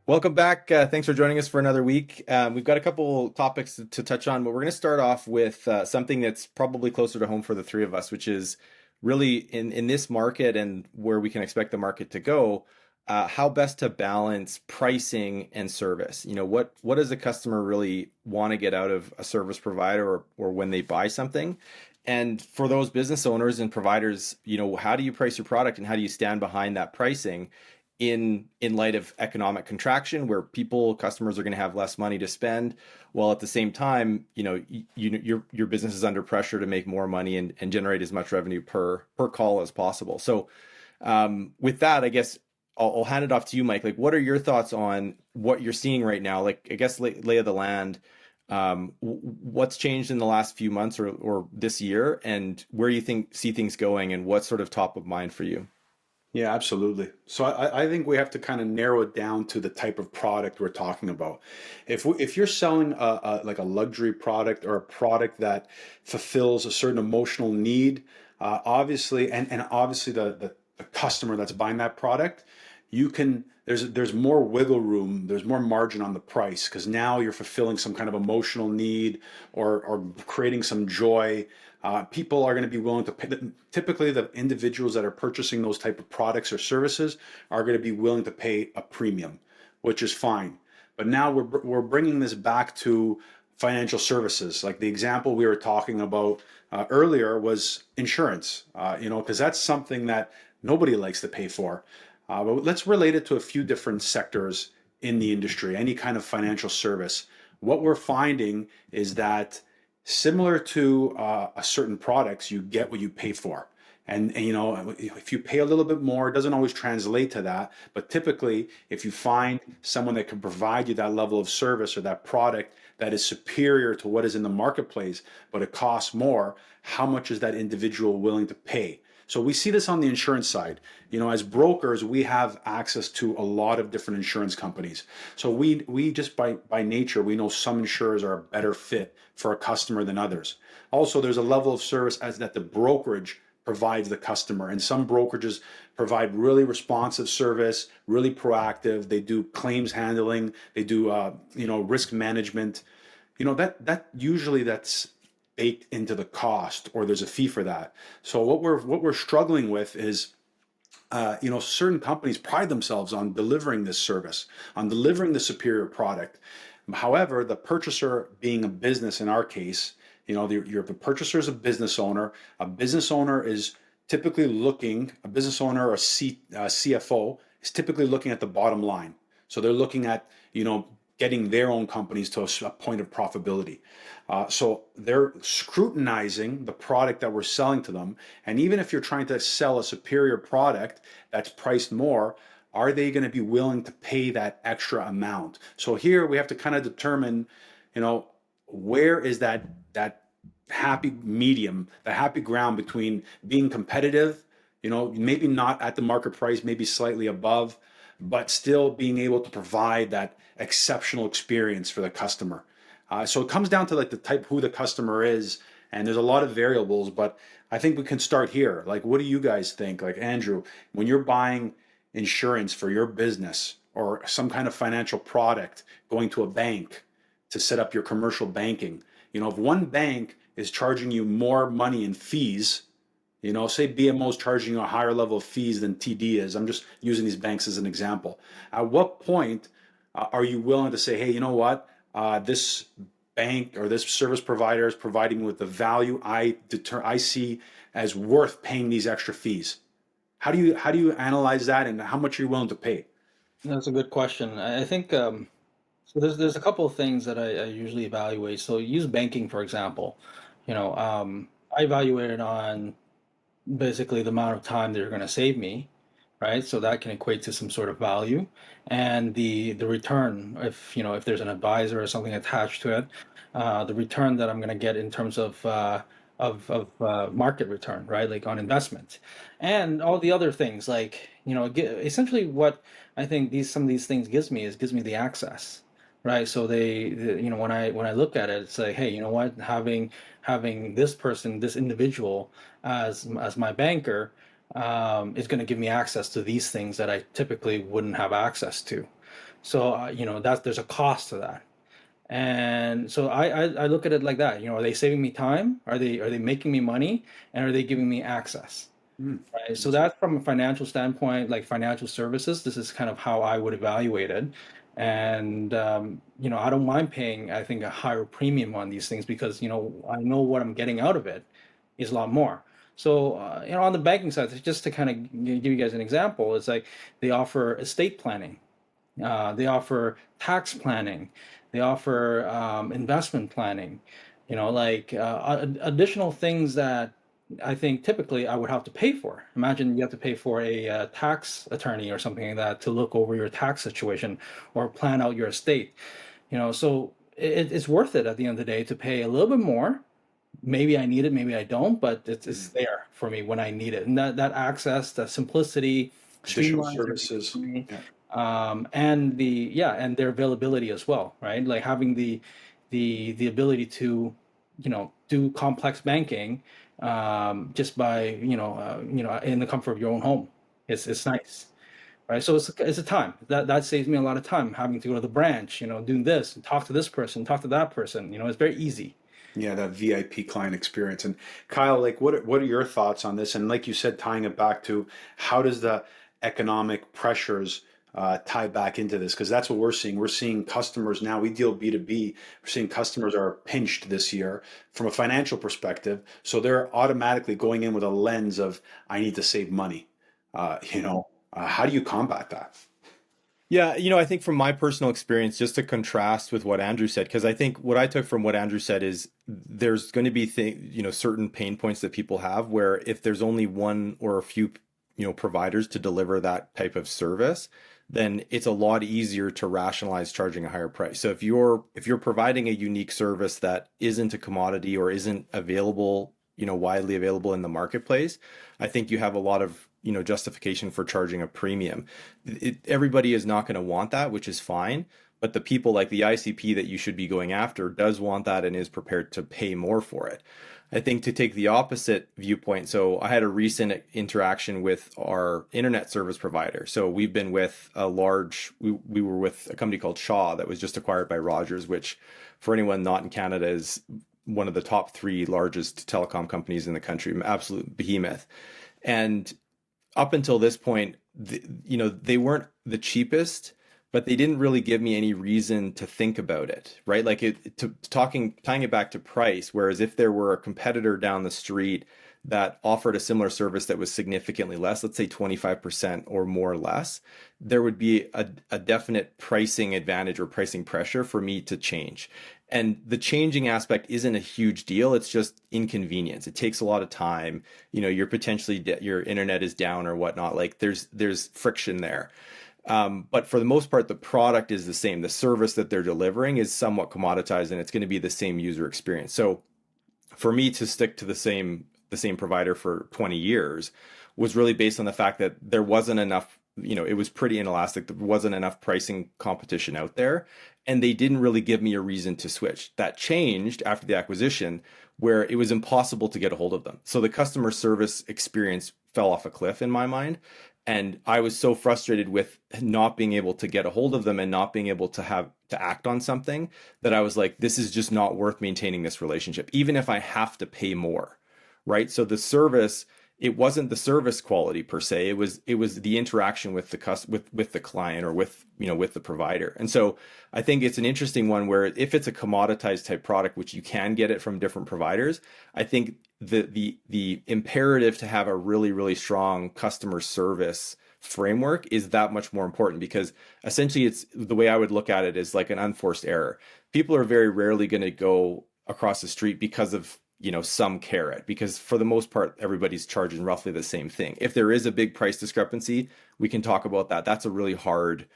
Welcome back. Thanks for joining us for another week. We've got a couple topics to touch on, but we're going to start off with something that's probably closer to home for the three of us, which is really in this market and where we can expect the market to go, how best to balance pricing and service. What does the customer really want to get out of a service provider or when they buy something? And for those business owners and providers, how do you price your product and how do you stand behind that pricing? In light of economic contraction where customers are going to have less money to spend, while at the same time, your business is under pressure to make more money and generate as much revenue per call as possible. So with that, I guess I'll hand it off to you, Mike. Like, what are your thoughts on what you're seeing right now? Like, I guess lay of the land. What's changed in the last few months or this year, and where you see things going, and what's sort of top of mind for you? Yeah, absolutely. So I think we have to kind of narrow it down to the type of product we're talking about. If you're selling like a luxury product or a product that fulfills a certain emotional need, obviously, and obviously the customer that's buying that product, you can there's more wiggle room, there's more margin on the price because now you're fulfilling some kind of emotional need or creating some joy. People are going to be willing to pay. Typically, the individuals that are purchasing those type of products or services are going to be willing to pay a premium, which is fine. But now we're bringing this back to financial services. Like the example we were talking about earlier was insurance. Because that's something that nobody likes to pay for. But let's relate it to a few different sectors in the industry, any kind of financial service. What we're finding is that similar to a certain products, you get what you pay for. And if you pay a little bit more, it doesn't always translate to that. But typically, if you find someone that can provide you that level of service or that product that is superior to what is in the marketplace, but it costs more, how much is that individual willing to pay? So we see this on the insurance side. As brokers, we have access to a lot of different insurance companies. So we just by nature, we know some insurers are a better fit for a customer than others. Also, there's a level of service as that the brokerage provides the customer. And some brokerages provide really responsive service, really proactive. They do claims handling. They do risk management. That usually that's baked into the cost, or there's a fee for that. So what we're struggling with is certain companies pride themselves on delivering this service, on delivering the superior product. However, the purchaser being a business in our case, the purchaser is a business owner. A business owner is typically looking, a business owner or CFO is typically looking at the bottom line. So they're looking at, getting their own companies to a point of profitability. So they're scrutinizing the product that we're selling to them. And even if you're trying to sell a superior product that's priced more, are they going to be willing to pay that extra amount? So here we have to kind of determine, where is that happy medium, the happy ground between being competitive, maybe not at the market price, maybe slightly above, but still being able to provide that exceptional experience for the customer. So it comes down to like the type, who the customer is, and there's a lot of variables, but I think we can start here. Like, what do you guys think? Like, Andrew, when you're buying insurance for your business or some kind of financial product, going to a bank to set up your commercial banking, if one bank is charging you more money in fees, say BMO is charging you a higher level of fees than TD is. I'm just using these banks as an example. At what point are you willing to say, hey, you know what? This bank or this service provider is providing me with the value I see as worth paying these extra fees. How do you analyze that, and how much are you willing to pay? That's a good question. I think so. There's a couple of things that I usually evaluate. So use banking for example. I evaluate it on basically the amount of time they're going to save me, right? So that can equate to some sort of value, and the return, if there's an advisor or something attached to it, the return that I'm going to get in terms of market return, right? Like on investment, and all the other things, like essentially what I think some of these things gives me the access. Right, so when I look at it, it's like, hey, you know what? Having this person, this individual, as my banker, is going to give me access to these things that I typically wouldn't have access to. So there's a cost to that. And so I look at it like that. Are they saving me time? Are they making me money? And are they giving me access? Mm. Right. So that's from a financial standpoint, like financial services. This is kind of how I would evaluate it. And I don't mind paying, I think, a higher premium on these things because I know what I'm getting out of it is a lot more. So on the banking side, just to kind of give you guys an example, it's like they offer estate planning, they offer tax planning, they offer investment planning, like additional things that I think typically I would have to pay for. Imagine you have to pay for a tax attorney or something like that to look over your tax situation or plan out your estate. So it's worth it at the end of the day to pay a little bit more. Maybe I need it, maybe I don't, but it's there for me when I need it. And that access, that simplicity, Additional streamlines everything services. for me, Yeah. and their availability as well, right? Like having the ability to do complex banking just by in the comfort of your own home. It's nice, right? So it's a time that saves me a lot of time having to go to the branch, doing this and talk to this person, talk to that person. It's very easy. Yeah, that VIP client experience. And Kyle, like, what are your thoughts on this? And like you said, tying it back to how does the economic pressures tie back into this? Because that's what we're seeing. We're seeing customers now. We deal B2B. We're seeing customers are pinched this year from a financial perspective. So they're automatically going in with a lens of, I need to save money. How do you combat that? Yeah, I think from my personal experience, just to contrast with what Andrew said, because I think what I took from what Andrew said is there's going to be certain pain points that people have where if there's only one or a few, providers to deliver that type of service, then it's a lot easier to rationalize charging a higher price. So if you're providing a unique service that isn't a commodity or isn't available, widely available in the marketplace, I think you have a lot of justification for charging a premium. Everybody is not going to want that, which is fine. But the people like the ICP that you should be going after does want that and is prepared to pay more for it. I think to take the opposite viewpoint, so I had a recent interaction with our internet service provider. So we've been with we were with a company called Shaw that was just acquired by Rogers, which for anyone not in Canada is one of the top 3 largest telecom companies in the country, an absolute behemoth. And up until this point, they weren't the cheapest, but they didn't really give me any reason to think about it, right? Like tying it back to price, whereas if there were a competitor down the street that offered a similar service that was significantly less, let's say 25% or more or less, there would be a definite pricing advantage or pricing pressure for me to change. And the changing aspect isn't a huge deal. It's just inconvenience. It takes a lot of time. You're potentially your internet is down or whatnot. Like there's friction there. But for the most part, the product is the same. The service that they're delivering is somewhat commoditized, and it's going to be the same user experience. So for me to stick to the same provider for 20 years was really based on the fact that there wasn't enough, it was pretty inelastic. There wasn't enough pricing competition out there, and they didn't really give me a reason to switch. That changed after the acquisition, where it was impossible to get a hold of them. So the customer service experience fell off a cliff in my mind. And I was so frustrated with not being able to get a hold of them and not being able to act on something that I was like, this is just not worth maintaining this relationship, even if I have to pay more, right? So the service, it wasn't the service quality per se. It was the interaction with the client or with the provider. And so I think it's an interesting one where if it's a commoditized type product, which you can get it from different providers, I think the imperative to have a really, really strong customer service framework is that much more important, because essentially it's the way I would look at it is like an unforced error. People are very rarely going to go across the street because of some carrot, because for the most part everybody's charging roughly the same thing. If there is a big price discrepancy, we can talk about that. That's a really hard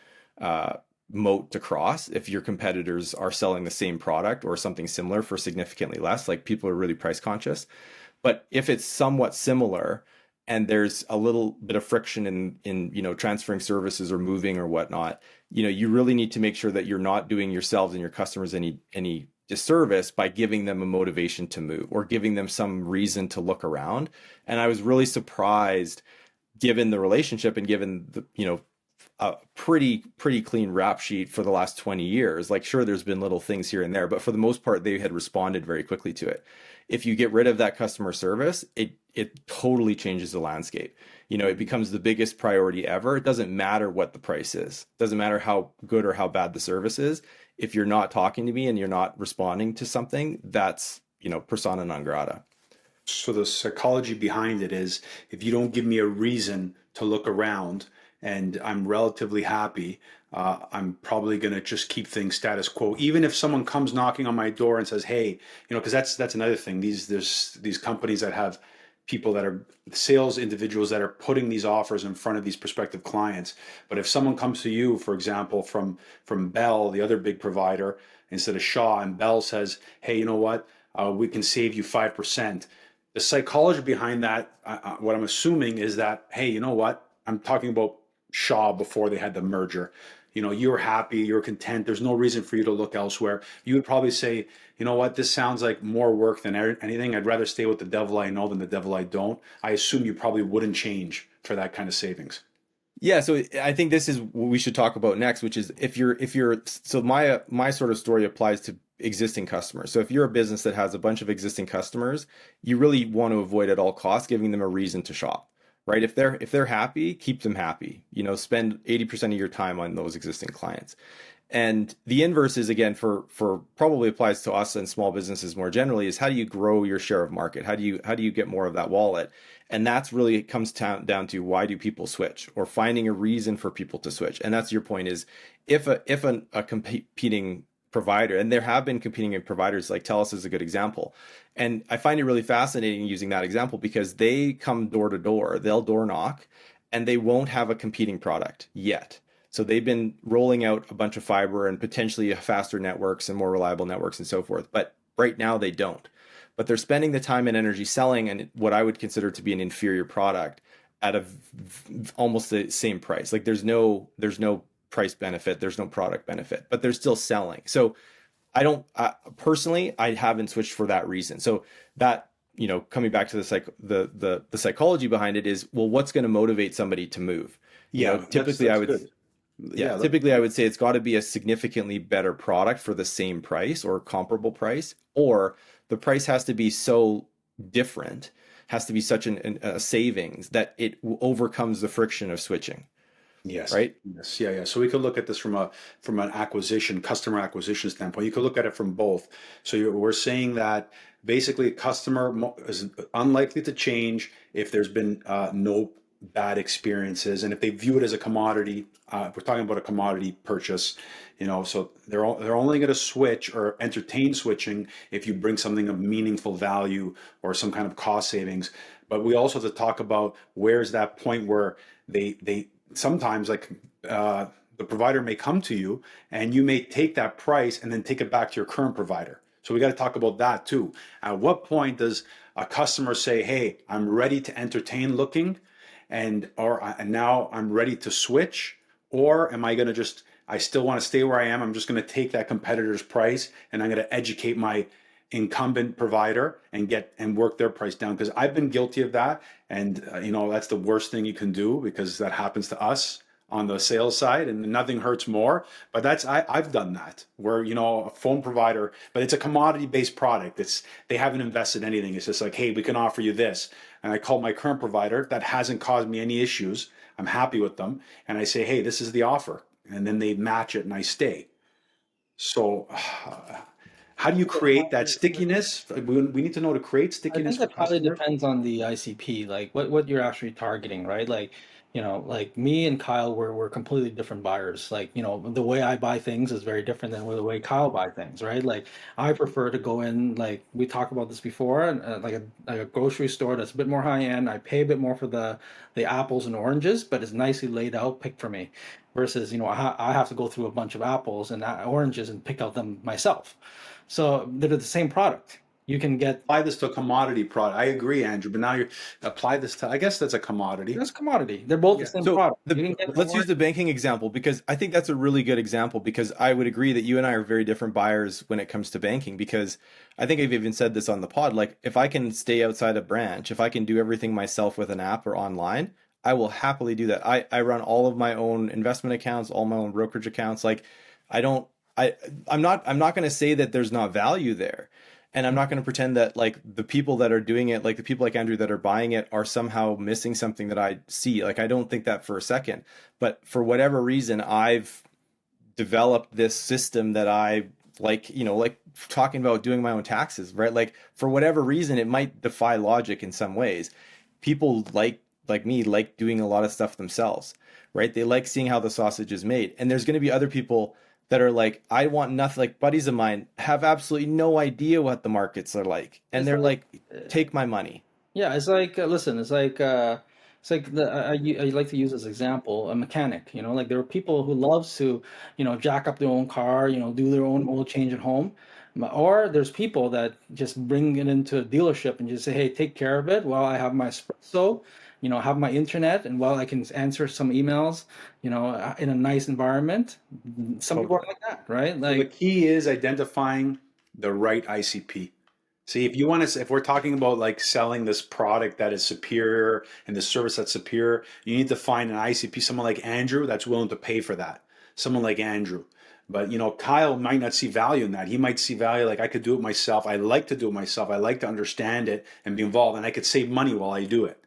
moat to cross if your competitors are selling the same product or something similar for significantly less. Like, people are really price conscious. But if it's somewhat similar and there's a little bit of friction in transferring services or moving or whatnot, you really need to make sure that you're not doing yourselves and your customers any disservice by giving them a motivation to move or giving them some reason to look around. And I was really surprised, given the relationship and given the a pretty clean rap sheet for the last 20 years. Like, sure, there's been little things here and there, but for the most part, they had responded very quickly to it. If you get rid of that customer service, it totally changes the landscape. It becomes the biggest priority ever. It doesn't matter what the price is. It doesn't matter how good or how bad the service is. If you're not talking to me and you're not responding to something, that's, persona non grata. So the psychology behind it is, if you don't give me a reason to look around and I'm relatively happy, I'm probably going to just keep things status quo. Even if someone comes knocking on my door and says, hey, because that's another thing. There's these companies that have people that are sales individuals that are putting these offers in front of these prospective clients. But if someone comes to you, for example, from Bell, the other big provider, instead of Shaw, and Bell says, hey, you know what? We can save you 5%. The psychology behind that, what I'm assuming is that, hey, you know what? I'm talking about Shaw before they had the merger. You're happy, you're content. There's no reason for you to look elsewhere. You would probably say, you know what? This sounds like more work than anything. I'd rather stay with the devil I know than the devil I don't. I assume you probably wouldn't change for that kind of savings. Yeah, so I think this is what we should talk about next, which is so my sort of story applies to existing customers. So if you're a business that has a bunch of existing customers, you really want to avoid at all costs giving them a reason to shop, right? If they're happy, keep them happy. Spend 80% of your time on those existing clients. And the inverse is, again, for probably applies to us and small businesses more generally, is how do you grow your share of market? How do you get more of that wallet? And that's really, it comes down to, why do people switch, or finding a reason for people to switch. And that's your point, is if a competing provider, and there have been competing providers, like TELUS is a good example. And I find it really fascinating using that example, because they come door to door, they'll door knock, and they won't have a competing product yet. So they've been rolling out a bunch of fiber and potentially faster networks and more reliable networks and so forth. But right now they don't. But they're spending the time and energy selling and what I would consider to be an inferior product at almost the same price. Like there's no price benefit, there's no product benefit, but they're still selling. So personally, I haven't switched for that reason. So that, coming back to the psychology behind it is, well, what's going to motivate somebody to move? Typically I would. Good. Yeah, typically I would say it's got to be a significantly better product for the same price or comparable price, or the price has to be so different, has to be such a savings that it overcomes the friction of switching. Yes. Right. Yes. Yeah. Yeah. So we could look at this from an customer acquisition standpoint. You could look at it from both. So we're saying that basically a customer is unlikely to change if there's been no bad experiences, and if they view it as a commodity. We're talking about a commodity purchase, so they're only going to switch or entertain switching if you bring something of meaningful value or some kind of cost savings. But we also have to talk about, where's that point where they sometimes, like, the provider may come to you and you may take that price and then take it back to your current provider. So we got to talk about that too. At what point does a customer say, hey, I'm ready to entertain looking, and now I'm ready to switch? Or am I going to I still want to stay where I am. I'm just going to take that competitor's price and I'm going to educate my incumbent provider and work their price down, because I've been guilty of that. And that's the worst thing you can do, because that happens to us on the sales side, and nothing hurts more. But I've done that, where a phone provider, but it's a commodity based product. They haven't invested anything. It's just like, hey, we can offer you this. And I call my current provider that hasn't caused me any issues. I'm happy with them. And I say, hey, this is the offer. And then they match it and I stay. So how do you create that stickiness? We need to know to create stickiness. I think that probably depends on the ICP, like what you're actually targeting, right? Like, like me and Kyle, we're completely different buyers. Like, the way I buy things is very different than the way Kyle buy things, right? Like, I prefer to go in, like we talked about this before, like a grocery store that's a bit more high end. I pay a bit more for the apples and oranges, but it's nicely laid out, picked for me. Versus, I have to go through a bunch of apples and oranges and pick out them myself. So they're the same product. You can apply this to a commodity product. I agree, Andrew, but now you apply this to, I guess that's a commodity. That's commodity. They're both the same product. Let's use the banking example, because I think that's a really good example, because I would agree that you and I are very different buyers when it comes to banking, because I think I've even said this on the pod, like, if I can stay outside a branch, if I can do everything myself with an app or online, I will happily do that. I run all of my own investment accounts, all my own brokerage accounts. Like I don't I I'm not going to say that there's not value there. And I'm not going to pretend that like the people that are doing it, like the people like Andrew that are buying it are somehow missing something that I see. Like I don't think that for a second. But for whatever reason, I've developed this system that I like, like talking about doing my own taxes, right? Like for whatever reason, it might defy logic in some ways. People like me like doing a lot of stuff themselves, right? They like seeing how the sausage is made. And there's going to be other people that are like, I want nothing. Like buddies of mine have absolutely no idea what the markets are like, and It's they're like, like, take my money. yeah, it's like listen, it's like I like to use this example, a mechanic. Like there are people who loves to, jack up their own car, do their own oil change at home, or there's people that just bring it into a dealership and just say, hey, take care of it while I have my espresso, have my internet, and while I can answer some emails, in a nice environment. Some people are Totally. like that, right? So the Like, key is identifying the right ICP. See, if you want to, if we're talking about like selling this product that is superior and the service that's superior, you need to find an ICP, someone like Andrew that's willing to pay for that. Someone like Andrew. But Kyle might not see value in that. He might see value like I could do it myself. I like to do it myself. I like to understand it and be involved, and I could save money while I do it.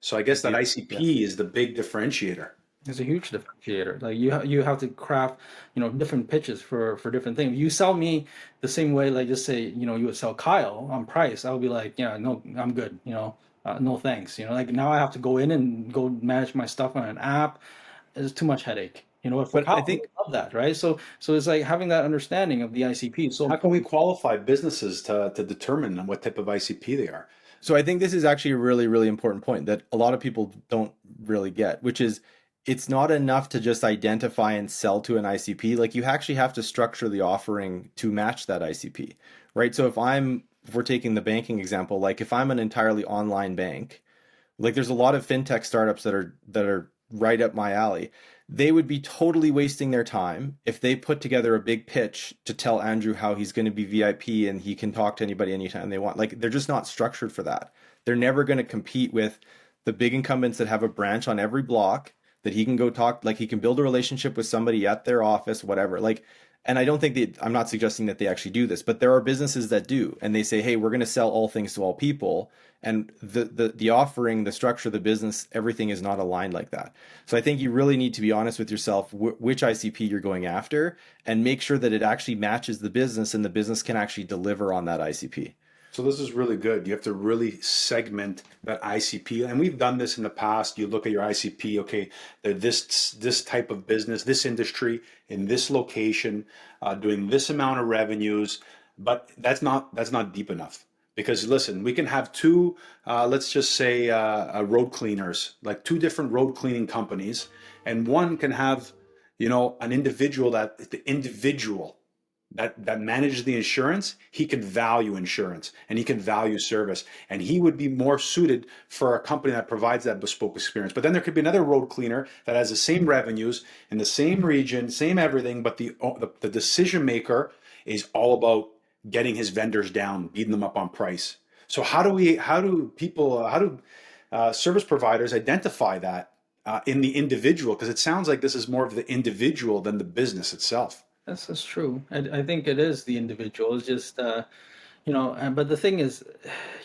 So I guess that Yeah. ICP is the big differentiator. it's a huge differentiator. Like you have to craft, different pitches for different things. You sell me the same way, like just say, you would sell Kyle on price. I would be like, yeah, no, I'm good. No thanks. Like now I have to go in and go manage my stuff on an app. It's too much headache. But for But I Kyle, he think would love that, right? So it's like having that understanding of the ICP. So How can we qualify businesses to determine what type of ICP they are? so. I think this is actually a really, really important point that a lot of people don't really get, which is it's not enough to just identify and sell to an ICP. Like you actually have to structure the offering to match that ICP, right? So if we're taking the banking example, like if I'm an entirely online bank, like there's a lot of fintech startups that are right up my alley. They would be totally wasting their time if they put together a big pitch to tell Andrew how he's going to be VIP and he can talk to anybody anytime they want. Like they're just not structured for that. They're never going to compete with the big incumbents that have a branch on every block that he can go talk, like he can build a relationship with somebody at their office, whatever. Like, and I don't think I'm not suggesting that they actually do this, but there are businesses that do, and they say, hey, we're going to sell all things to all people, and the offering, the structure of the business, everything is not aligned like that. So I think you really need to be honest with yourself which ICP you're going after, and make sure that it actually matches the business, and the business can actually deliver on that ICP. So this is really good. You have to really segment that ICP, and we've done this in the past. You look at your ICP. Okay, they're this type of business, this industry, in this location, doing this amount of revenues, but that's not deep enough. Because listen, we can have two, let's just say, road cleaners, like two different road cleaning companies, and one can have, an individual that the individual that manages the insurance, he can value insurance and he can value service, and he would be more suited for a company that provides that bespoke experience. But then there could be another road cleaner that has the same revenues in the same region, same everything, but the decision maker is all about getting his vendors down, beating them up on price. So how do service providers identify that in the individual? Because it sounds like this is more of the individual than the business itself. that's true. I think it is the individual. It's just but the thing is,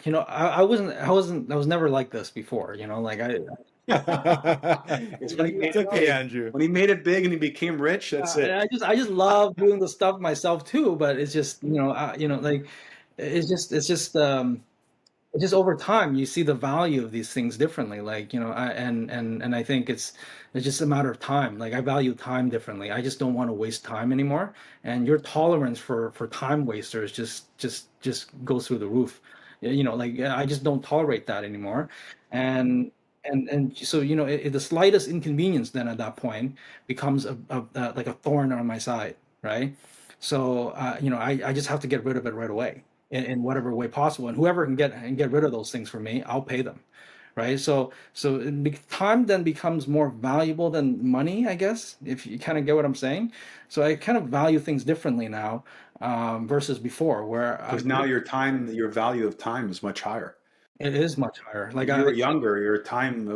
I was never like this before. Like It's when he made It's it okay, big. Andrew. When he made it big and he became rich, that's it. I just love doing the stuff myself too. But it's just like it's just over time you see the value of these things differently. Like and I think it's just a matter of time. Like I value time differently. I just don't want to waste time anymore. And your tolerance for time wasters just goes through the roof. Like I just don't tolerate that anymore. And so the slightest inconvenience then at that point becomes like a thorn on my side, right? So I just have to get rid of it right away in whatever way possible. And whoever can get rid of those things for me, I'll pay them, right? So time then becomes more valuable than money, I guess, if you kind of get what I'm saying. So I kind of value things differently now, versus before, where Because now your value of time is much higher. It is much higher. Like You were younger, your time,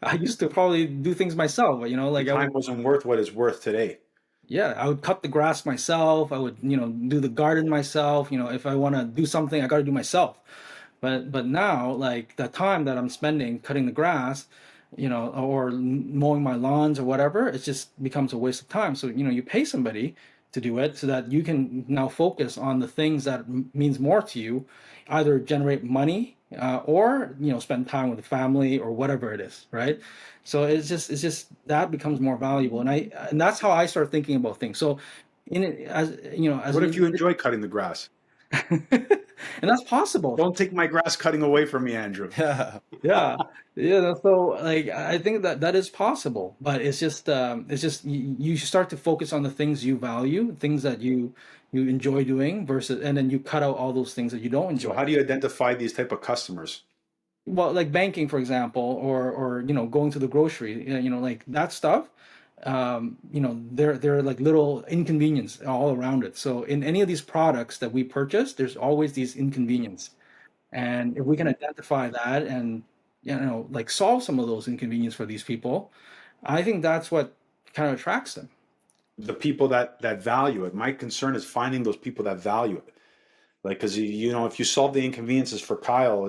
I used to probably do things myself, your like I would, time wasn't worth what it's worth today. yeah, I would cut the grass myself. I would, do the garden myself. If I want to do something, I got to do myself. But now, like the time that I'm spending cutting the grass, or mowing my lawns or whatever, it just becomes a waste of time. So, you pay somebody to do it so that you can now focus on the things that means more to you, either generate money, or, spend time with the family or whatever it is, right? So it's just that becomes more valuable. And that's how I start thinking about things. So in it, as What an if you individual, enjoy cutting the grass? and that's possible. Don't take my grass cutting away from me, Andrew. Yeah. Yeah, yeah. So like, I think that that is possible, but it's just you start to focus on the things you value, things that you enjoy doing versus, and then you cut out all those things that you don't So enjoy. how do you identify these type of customers? Well, like banking, for example, or going to the grocery, like that stuff. They're like little inconvenience all around it. So in any of these products that we purchase, there's always these inconvenience. And if we can identify that and like solve some of those inconvenience for these people, I think that's what kind of attracts them. The people that value it. My concern is finding those people that value it. Like, because if you solve the inconveniences for Kyle,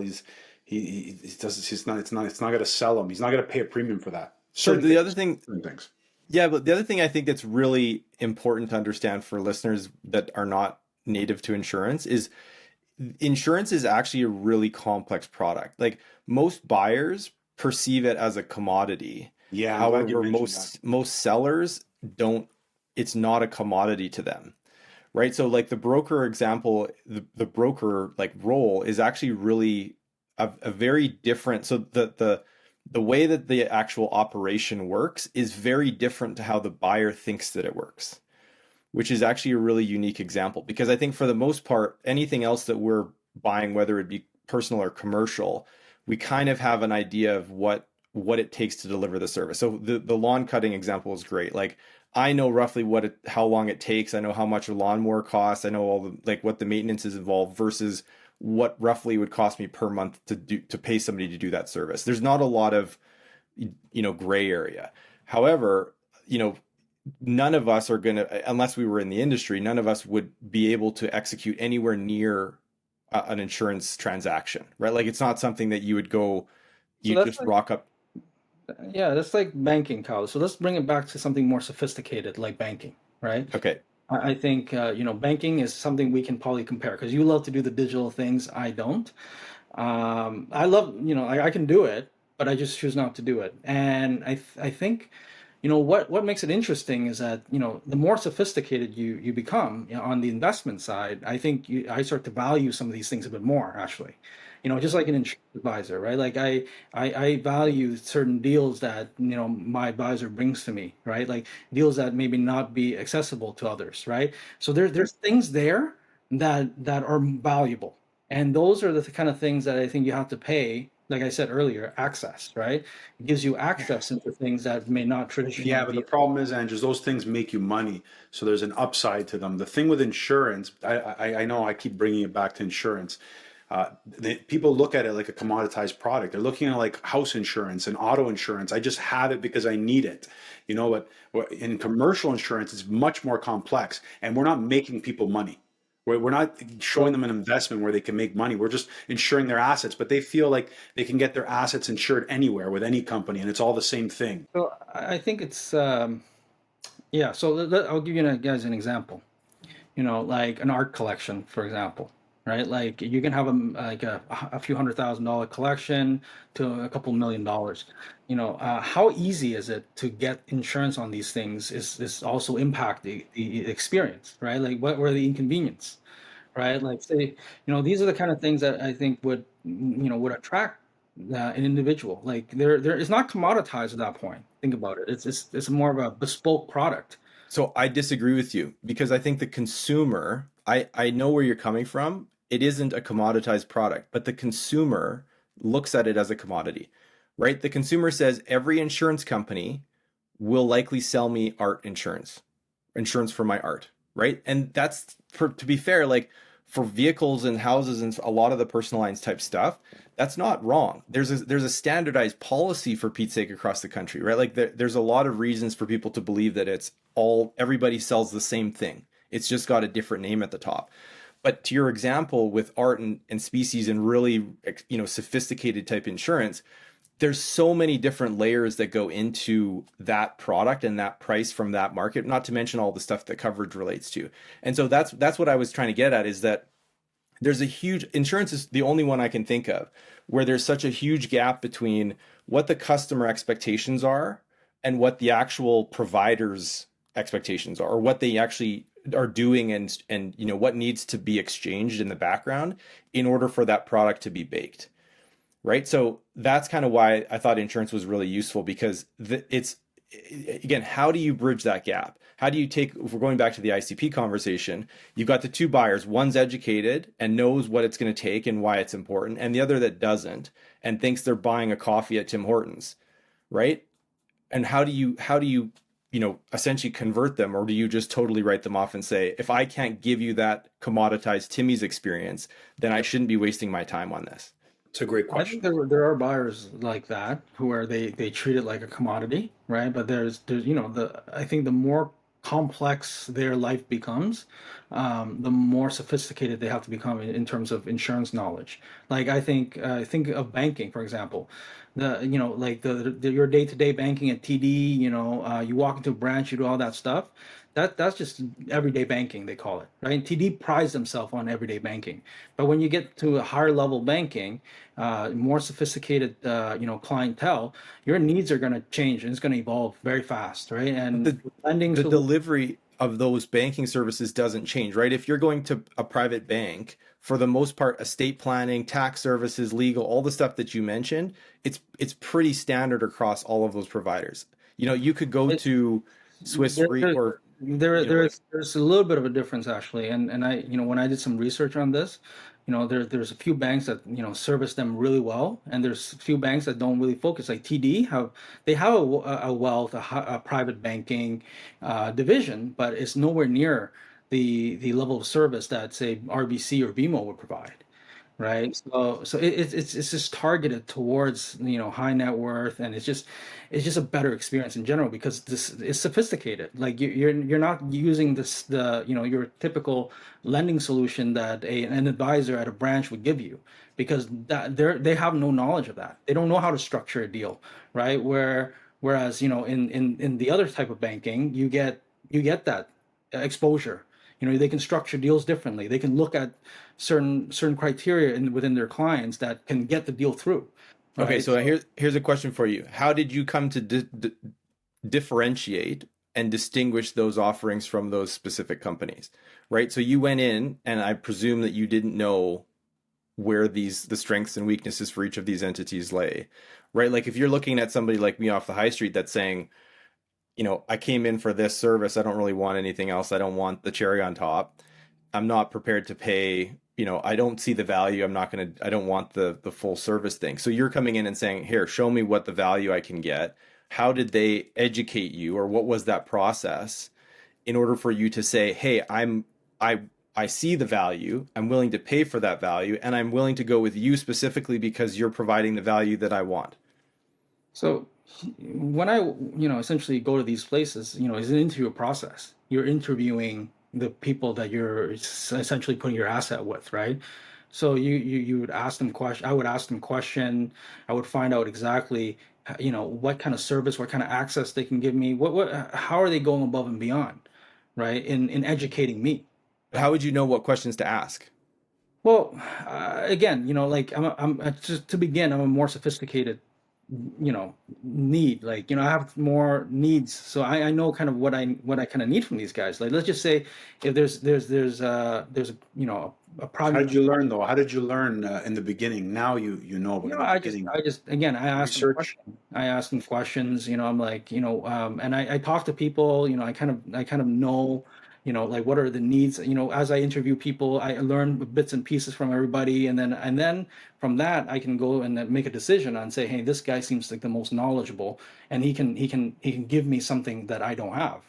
he doesn't. It's not going to sell him. He's not going to pay a premium for that. So Certain the other things. thing, Certain things. yeah, but the other thing I think that's really important to understand for listeners that are not native to insurance is insurance is actually a really complex product. Like most buyers perceive it as a commodity. Yeah, I'm glad you However, mentioned that. most sellers don't, it's not a commodity to them. Right? So like the broker example, the broker like role is actually really a very different, so the way that the actual operation works is very different to how the buyer thinks that it works, which is actually a really unique example. Because I think for the most part, anything else that we're buying, whether it be personal or commercial, we kind of have an idea of what it takes to deliver the service. So the lawn cutting example is great. Like I know roughly how long it takes. I know how much a lawnmower costs. I know all the like what the maintenance is involved versus what roughly would cost me per month to pay somebody to do that service. There's not a lot of gray area. However, none of us are going to, unless we were in the industry, none of us would be able to execute anywhere near an insurance transaction, right? Like it's not something that you would go, So you that's just like, rock up. yeah, that's like banking, Kyle. So let's bring it back to something more sophisticated, like banking, right? Okay. I think banking is something we can probably compare because you love to do the digital things. I don't. I love, I can do it, but I just choose not to do it. And I think, what makes it interesting is that, the more sophisticated you become, on the investment side, I think I start to value some of these things a bit more, actually. Just like an insurance advisor, right? Like I value certain deals that, my advisor brings to me, right? Like deals that maybe not be accessible to others, right? So there's things there that are valuable. And those are the kind of things that I think you have to pay, like I said earlier, access, right? It gives you access into things that may not traditionally Yeah, but the be. problem is, Andrew, those things make you money, so there's an upside to them. The thing with insurance, I know I keep bringing it back to insurance. People look at it like a commoditized product. They're looking at like house insurance and auto insurance. I just have it because I need it, But in commercial insurance, it's much more complex, and we're not making people money. We're not showing them an investment where they can make money. We're just insuring their assets, but they feel like they can get their assets insured anywhere with any company, and it's all the same thing. So I think it's yeah. So I'll give you guys an example. Like an art collection, for example, right? Like you can have a few $100,000 collection to a couple $1 million. How easy is it to get insurance on these things is also impact the experience, right? Like what were the inconvenience, right? Like say, these are the kind of things that I think would attract an individual. Like there it's not commoditized at that point. Think about it. It's more of a bespoke product. So I disagree with you because I think the consumer, I know where you're coming from. It isn't a commoditized product, but the consumer looks at it as a commodity, right? The consumer says every insurance company will likely sell me insurance for my art, right? And that's to be fair, like for vehicles and houses and a lot of the personal lines type stuff, that's not wrong. There's a standardized policy for Pete's sake across the country, right? Like there's a lot of reasons for people to believe that everybody sells the same thing. It's just got a different name at the top. But to your example with art and species and really, sophisticated type insurance, there's so many different layers that go into that product and that price from that market, not to mention all the stuff that coverage relates to. And so that's what I was trying to get at, is that there's a huge, insurance is the only one I can think of where there's such a huge gap between what the customer expectations are and what the actual provider's expectations are, or what they actually are doing, and what needs to be exchanged in the background in order for that product to be baked. Right. So that's kind of why I thought insurance was really useful, because it's, again, how do you bridge that gap? How do you take, if we're going back to the ICP conversation, you've got the two buyers, one's educated and knows what it's going to take and why it's important, and the other that doesn't and thinks they're buying a coffee at Tim Hortons, right? And how do you essentially convert them, or do you just totally write them off and say, if I can't give you that commoditized Timmy's experience, then I shouldn't be wasting my time on this? It's a great I question. think there are buyers like that who are they treat it like a commodity, right? But there's I think the more complex their life becomes, the more sophisticated they have to become in terms of insurance knowledge. Like think of banking, for example. Like your day-to-day banking at TD, you walk into a branch, you do all that stuff. That's just everyday banking, they call it, right? TD prides themselves on everyday banking. But when you get to a higher level banking, more sophisticated, clientele, your needs are going to change and it's going to evolve very fast, right? And The delivery of those banking services doesn't change, right? If you're going to a private bank, for the most part, estate planning, tax services, legal, all the stuff that you mentioned, it's pretty standard across all of those providers. You could go to Swiss Re or there's a little bit of a difference actually, and I when I did some research on this, there's a few banks that service them really well, and there's a few banks that don't really focus. Like TD they have a wealth, a private banking division, but it's nowhere near the level of service that say RBC or BMO would provide, right? So it's just targeted towards high net worth, and it's just a better experience in general because this is sophisticated. Like you're not using your typical lending solution that an advisor at a branch would give you, because they have no knowledge of that. They don't know how to structure a deal, right? Whereas in the other type of banking, you get that exposure. They can structure deals differently. They can look at certain criteria within their clients that can get the deal through. Okay, Right? so here's a question for you. How did you come to differentiate and distinguish those offerings from those specific companies, right? So you went in, and I presume that you didn't know where the strengths and weaknesses for each of these entities lay, right? Like if you're looking at somebody like me off the high street that's saying, I came in for this service, I don't really want anything else, I don't want the cherry on top, I'm not prepared to pay, I don't see the value, I don't want the full service thing. So you're coming in and saying, here, show me what the value I can get. How did they educate you, or what was that process in order for you to say, hey, I see the value, I'm willing to pay for that value, and I'm willing to go with you specifically because you're providing the value that I want? So when I essentially go to these places, it's an interview process. You're interviewing the people that you're essentially putting your asset with, right? So you would ask them question. I would ask them question. I would find out exactly what kind of service, what kind of access they can give me. How are they going above and beyond, right? In educating me. How would you know what questions to ask? Well, again, like just to begin, I'm a more sophisticated need. Like I have more needs, so I know kind of what I kind of need from these guys. Like let's just say if there's a How problem. did you learn though? How did you learn in the beginning? Now you know, but in the I beginning, just again I ask them research. questions. I ask them questions. I'm like and I talk to people. I kind of know. Like what are the needs? As I interview people, I learn bits and pieces from everybody, and then from that I can go and then make a decision on say, hey, this guy seems like the most knowledgeable, and he can give me something that I don't have,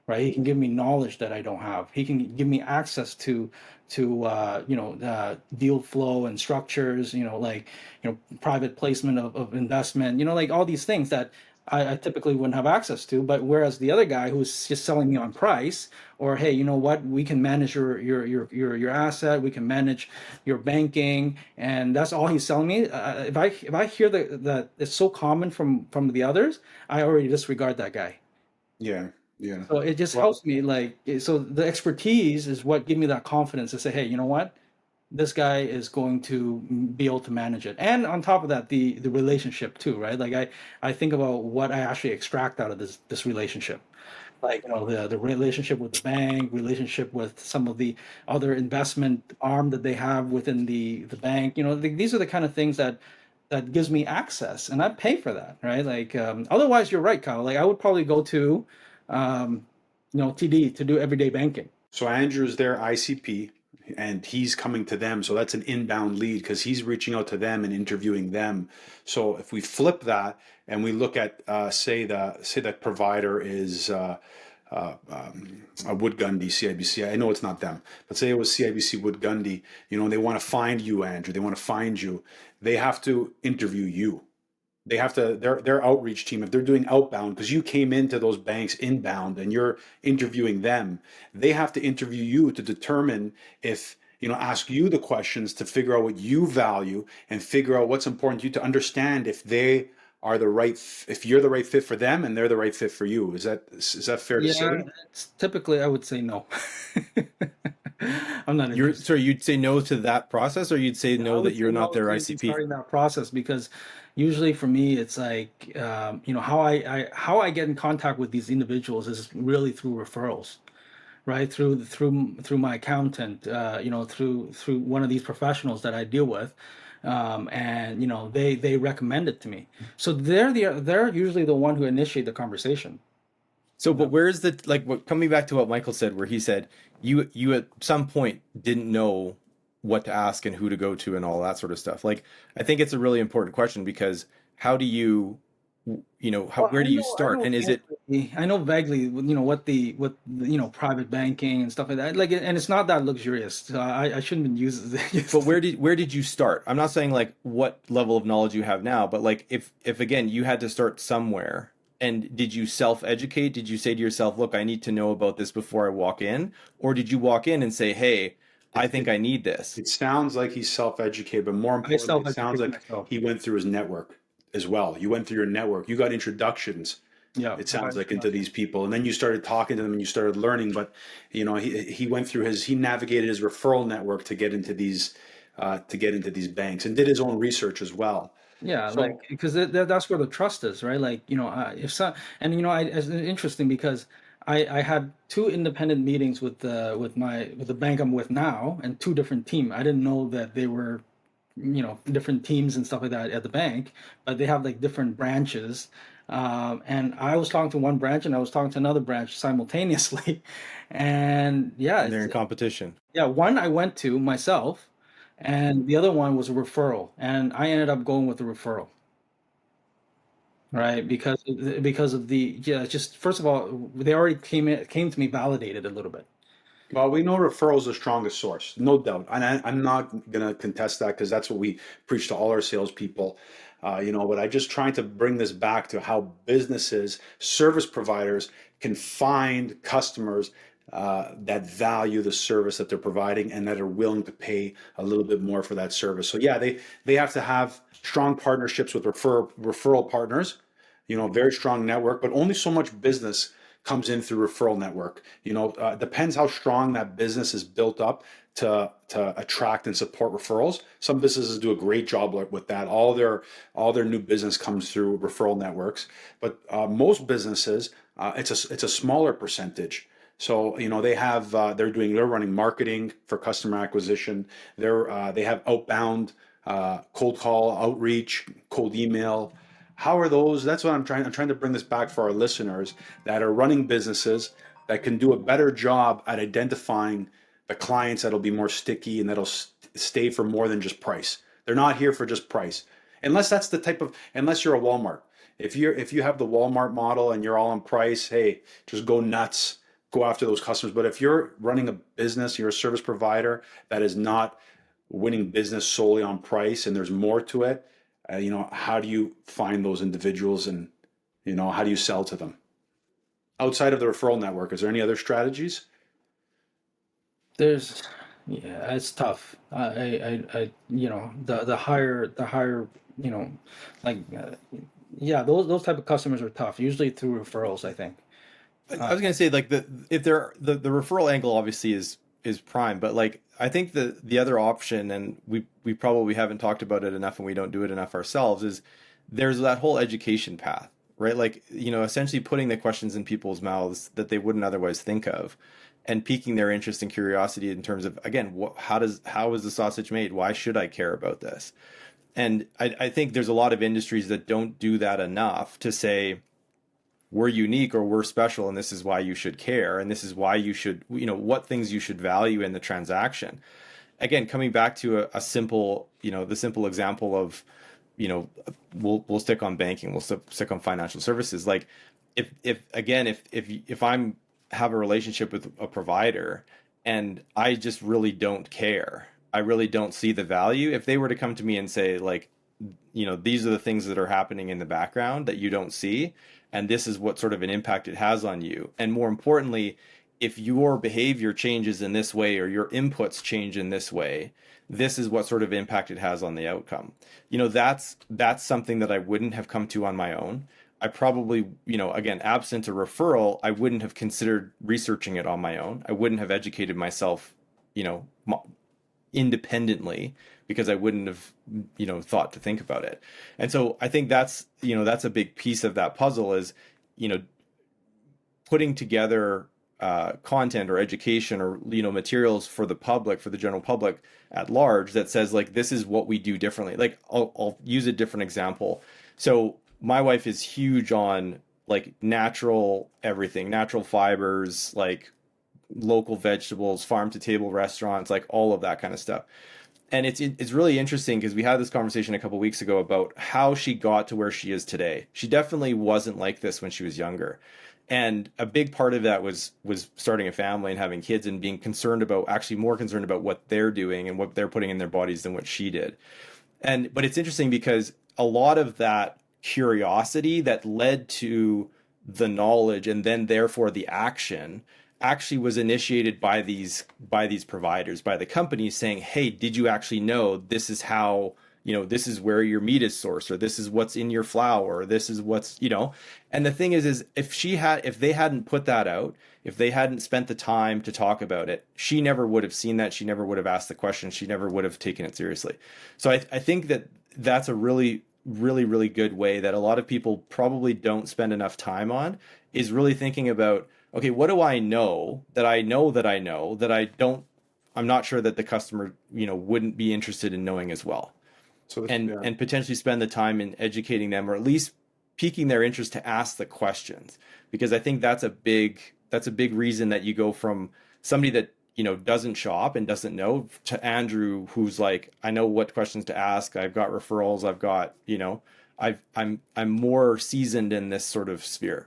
right? He can give me knowledge that I don't have. He can give me access to deal flow and structures, like private placement of investment, like all these things that I typically wouldn't have access to. But whereas the other guy who's just selling me on price, or hey, you know what, we can manage your asset, we can manage your banking, and that's all he's selling me. If I hear that it's so common from the others, I already disregard that guy. Yeah, yeah. So it just Well, helps me, like, so the expertise is what give me that confidence to say, hey, you know what? This guy is going to be able to manage it. And on top of that, the relationship too, right? Like I think about what I actually extract out of this relationship. Like, the relationship with the bank, relationship with some of the other investment arm that they have within the bank. These are the kind of things that gives me access, and I pay for that, right? Like, otherwise, you're right, Kyle. Like, I would probably go to, TD to do everyday banking. so Andrew's their ICP and he's coming to them. So that's an inbound lead because he's reaching out to them and interviewing them. So if we flip that and we look at say that provider is a Wood Gundy, CIBC. I know it's not them, but say it was CIBC Wood Gundy. They want to find you, Andrew. They want to find you. They have to interview you. They have to, their outreach team, if they're doing outbound, because you came into those banks inbound and you're interviewing them, they have to interview you to determine if, ask you the questions to figure out what you value and figure out what's important to you to understand if they are if you're the right fit for them and they're the right fit for you. Is that fair to Yeah, say? typically I would say no. I'm not You're interested. sorry, you'd say no to that process, or you'd say I no that would say you're not no their to ICP? starting that process, because usually for me it's like, how I get in contact with these individuals is really through referrals, right? Through my accountant, through one of these professionals that I deal with, and they recommend it to me. So they're usually the one who initiate the conversation. So, but where's the like what coming back to what Michael said, where he said you at some point didn't know what to ask and who to go to and all that sort of stuff. Like, I think it's a really important question because how do you, Well, where do you I start? know And is it vaguely, what the private banking and stuff like that. Like, and it's not that luxurious. So I shouldn't be using but where did you start? I'm not saying like what level of knowledge you have now, but like if again you had to start somewhere, and did you self-educate? Did you say to yourself, look, I need to know about this before I walk in? Or did you walk in and say, hey, I It, think it, I need this? it sounds like he's self-educated, but more I importantly, it sounds self-educate like myself. he went through his network as well. You went through your network. You got introductions, Yeah, it I got sounds like, into these introduction. people, and then you started talking to them and you started learning. But he went through he navigated his referral network to get into these banks and did his own research as well. Yeah, like, So because that's where the trust is, right? Like, if some, and it's interesting because I had two independent meetings with the bank I'm with now, and two different team. I didn't know that they were, different teams and stuff like that at the bank, but they have like different branches. And I was talking to one branch and I was talking to another branch simultaneously. And yeah, And they're in competition. yeah, one I went to myself, and the other one was a referral, and I ended up going with the referral, right? Because of the, yeah, just first of all, they already came to me validated a little bit. well, we know referrals the strongest source, no doubt, and I'm not going to contest that because that's what we preach to all our salespeople. But I just trying to bring this back to how businesses, service providers, can find customers that value the service that they're providing and that are willing to pay a little bit more for that service. So yeah, they have to have strong partnerships with referral partners, very strong network, but only so much business comes in through referral network. Depends how strong that business is built up to attract and support referrals. Some businesses do a great job with that. All their new business comes through referral networks, but most businesses, it's a smaller percentage. So they're running marketing for customer acquisition. They have outbound, cold call, outreach, cold email. How are those? That's what I'm trying to bring this back for our listeners that are running businesses that can do a better job at identifying the clients that'll be more sticky and that'll stay for more than just price. They're not here for just price. Unless you're a Walmart. If you have the Walmart model and you're all on price, hey, just go nuts. go after those customers. But if you're running a business, you're a service provider that is not winning business solely on price and there's more to it, how do you find those individuals, and how do you sell to them outside of the referral network? Is there any other strategies? There's, yeah, it's tough. The higher, like, yeah, those type of customers are tough. Usually through referrals, I think. I was gonna say like the referral angle obviously is prime, but like I think the other option, and we probably haven't talked about it enough and we don't do it enough ourselves, is there's that whole education path, right? Like, essentially putting the questions in people's mouths that they wouldn't otherwise think of, and piquing their interest and curiosity in terms of, again, how is the sausage made? Why should I care about this? And I think there's a lot of industries that don't do that enough to say, we're unique or we're special and this is why you should care and this is why you should, what things you should value in the transaction. Again, coming back to a simple, the simple example of, we'll stick on banking, we'll stick on financial services. Like if I'm have a relationship with a provider and I just really don't care, I really don't see the value. If they were to come to me and say, like, these are the things that are happening in the background that you don't see, and this is what sort of an impact it has on you. And more importantly, if your behavior changes in this way or your inputs change in this way, this is what sort of impact it has on the outcome. That's something that I wouldn't have come to on my own. I probably, again, absent a referral, I wouldn't have considered researching it on my own. I wouldn't have educated myself, independently, because I wouldn't have, thought to think about it. And so I think that's a big piece of that puzzle is, putting together content or education or, materials for the public, for the general public at large that says, like, this is what we do differently. Like, I'll use a different example. So my wife is huge on like natural everything, natural fibers, like local vegetables, farm to table restaurants, like all of that kind of stuff. And it's really interesting because we had this conversation a couple of weeks ago about how she got to where she is today. She definitely wasn't like this when she was younger. And a big part of that was starting a family and having kids and being more concerned about what they're doing and what they're putting in their bodies than what she did. But it's interesting because a lot of that curiosity that led to the knowledge and then therefore the action actually was initiated by these providers, by the companies saying, hey, did you actually know this is how, this is where your meat is sourced, or this is what's in your flour, or this is what's, and the thing is if they hadn't put that out, if they hadn't spent the time to talk about it, she never would have seen that. She never would have asked the question. She never would have taken it seriously. So I think that's a really, really, really good way that a lot of people probably don't spend enough time on, is really thinking about, okay, what do I know that I know that I know that I'm not sure that the customer, wouldn't be interested in knowing as well. So and potentially spend the time in educating them, or at least piquing their interest to ask the questions. Because I think that's a big reason that you go from somebody that, doesn't shop and doesn't know, to Andrew, who's like, I know what questions to ask. I've got referrals. I've got, I'm more seasoned in this sort of sphere.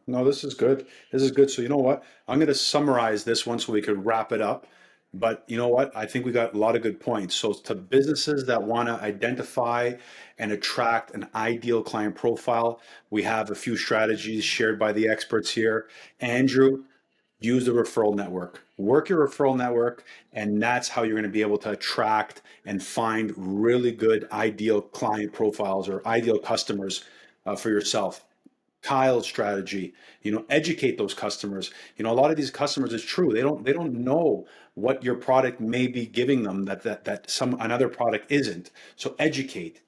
No, this is good. This is good. So you know what? I'm going to summarize this one so we could wrap it up. But you know what? I think we got a lot of good points. So to businesses that want to identify and attract an ideal client profile, we have a few strategies shared by the experts here. Andrew, use the referral network. Work your referral network, and that's how you're going to be able to attract and find really good ideal client profiles or ideal customers for yourself. Kyle's strategy, educate those customers. A lot of these customers, it's true, they don't know what your product may be giving them that another product isn't. So educate,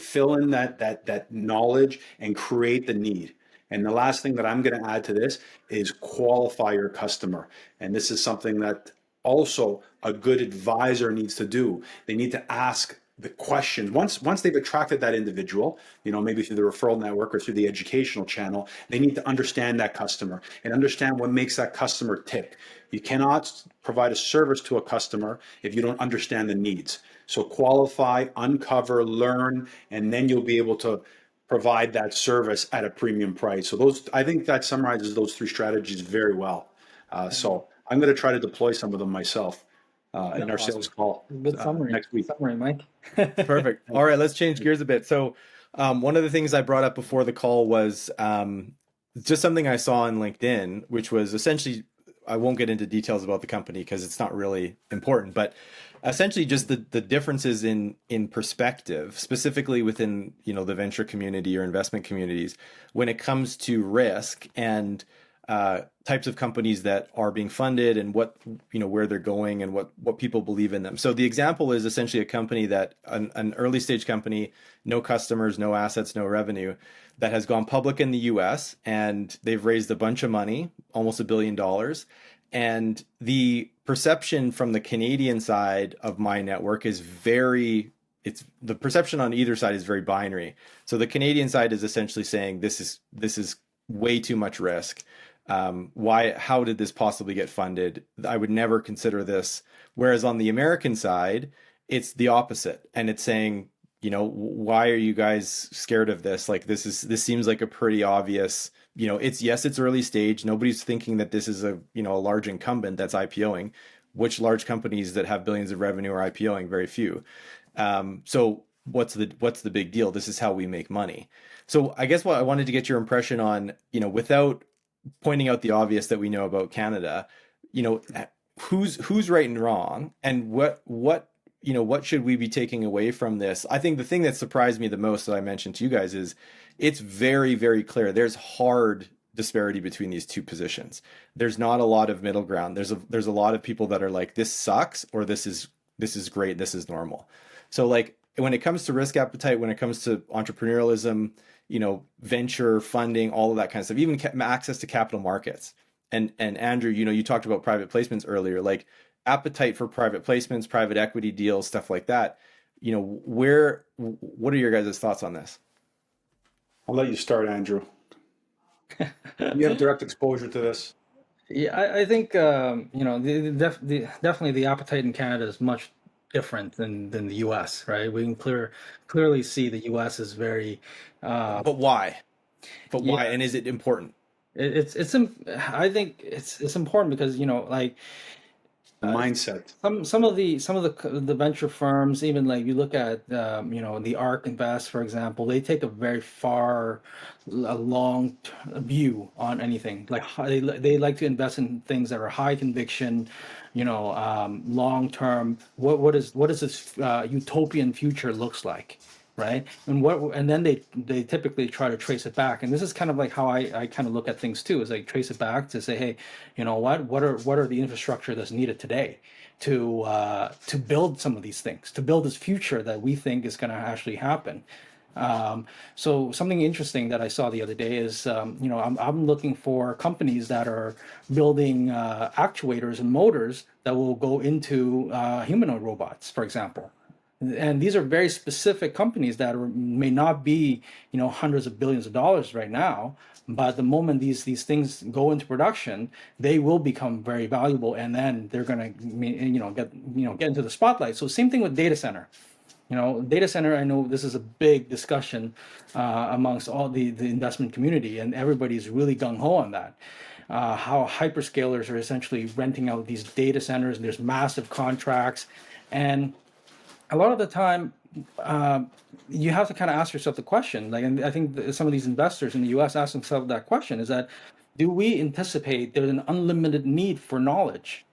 fill in that knowledge and create the need. And the last thing that I'm going to add to this is qualify your customer. And this is something that also a good advisor needs to do. They need to ask the questions. Once they've attracted that individual, maybe through the referral network or through the educational channel, they need to understand that customer and understand what makes that customer tick. You cannot provide a service to a customer if you don't understand the needs. So qualify, uncover, learn, and then you'll be able to provide that service at a premium price. So those, I think that summarizes those three strategies very well. So I'm going to try to deploy some of them myself in our Awesome. sales call Good summary. next week. Summary, Mike. Perfect. All right, let's change gears a bit. So, one of the things I brought up before the call was just something I saw on LinkedIn, which was essentially, I won't get into details about the company because it's not really important, but essentially just the differences in perspective, specifically within, you know, the venture community or investment communities when it comes to risk and types of companies that are being funded and what, you know, where they're going and what people believe in them. So the example is essentially a company that an early stage company, no customers, no assets, no revenue, that has gone public in the US and they've raised a bunch of money, almost $1 billion. And the perception from the Canadian side of my network is it's the perception on either side is very binary. So the Canadian side is essentially saying this is way too much risk. How did this possibly get funded? I would never consider this. Whereas on the American side, it's the opposite. And it's saying, you know, why are you guys scared of this? Like, this seems like a pretty obvious, you know, it's early stage. Nobody's thinking that this is a large incumbent that's IPOing. Which large companies that have billions of revenue are IPOing? Very few. So what's the big deal? This is how we make money. So I guess what I wanted to get your impression on, you know, without pointing out the obvious that we know about Canada, you know, who's right and wrong, and what should we be taking away from this? I think the thing that surprised me the most that I mentioned to you guys is it's very, very clear. There's hard disparity between these two positions. There's not a lot of middle ground. There's a lot of people that are like, this sucks, or this is great, this is normal. So like when it comes to risk appetite, when it comes to entrepreneurialism, you know, venture funding, all of that kind of stuff, even access to capital markets. And Andrew, you know, you talked about private placements earlier, like appetite for private placements, private equity deals, stuff like that. You know, what are your guys' thoughts on this? I'll let you start, Andrew. You have direct exposure to this. Yeah, I think you know, definitely the appetite in Canada is much different than the U.S., right? We can clearly see the U.S. is very. But why? But why? Yeah. And is it important? I think it's important because, you know, like Mindset. some of the venture firms, even like you look at you know, the ARK Invest, for example, they take a long view on anything. Like they like to invest in things that are high conviction, you know, long term. What does this utopian future looks like, right? And then they typically try to trace it back. And this is kind of like how I kind of look at things too, is like trace it back to say, hey, you know what are the infrastructure that's needed today to build some of these things, to build this future that we think is going to actually happen. So something interesting that I saw the other day is, you know, I'm looking for companies that are building actuators and motors that will go into humanoid robots, for example. And these are very specific companies that may not be, you know, hundreds of billions of dollars right now, but the moment these things go into production, they will become very valuable, and then they're going to, get into the spotlight. So same thing with data center. You know, data center, I know this is a big discussion amongst all the investment community, and everybody's really gung-ho on that. How hyperscalers are essentially renting out these data centers, and there's massive contracts. And a lot of the time, you have to kind of ask yourself the question, like, and I think some of these investors in the US ask themselves that question, is that, do we anticipate there's an unlimited need for knowledge?